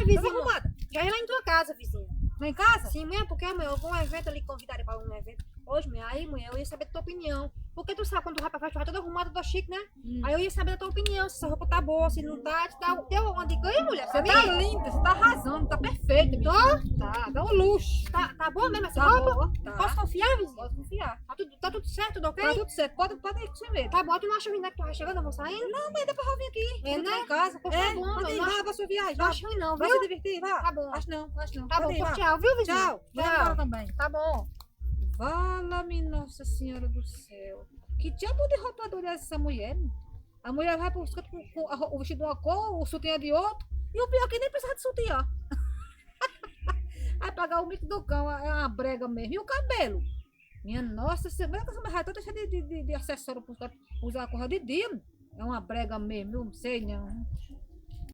Ai, Tava vizinho. arrumada. Já ia lá em tua casa, vizinho. Lá em casa? Sim, mulher, porque amanhã eu vou a um evento ali, convidaram para um evento. Hoje, mulher, aí, mulher, eu ia saber da tua opinião. Porque tu sabe, quando tu vai pra festa, tu vai toda arrumada, toda chique, né? Aí eu ia saber da tua opinião, se essa roupa tá boa, se não tá, te dá, deu alguma dica aí, mulher? Você tá linda, você tá arrasando, tá perfeita, menina. Tá, dá um luxo. Tá boa mesmo essa Tá roupa? boa, tá. Posso confiar, vizinho? Pode confiar. Tá tudo certo, tudo ok? Tá tudo certo, pode ir com você mesmo. Tá bom, tu não acha ruim, né, que tu vai chegando, eu vou saindo? Não, mas depois eu vim aqui. É, Vou né? lá em casa. Pois tá bom, Pode eu ir, não vai acho- pra sua viagem. Não acho ruim não, Vai viu? se divertir, vá. Tá bom. Acho não. Tá bom, Pode ir, pois vá. tchau, viu, vizinho? Tchau. Vou embora também. Tá bom. Vala-me, Nossa Senhora do Céu. Que diabo de roupa dura é essa mulher? A mulher vai pro canto com o vestido de uma cor, o sutiã de outro. E o pior é que nem precisa de sutiã. Vai pagar o mico do cão, é uma brega mesmo. E o cabelo? Minha Nossa Senhora, essa mulher toda cheia de acessório para usar a corra de dia. É uma brega mesmo, eu não sei não.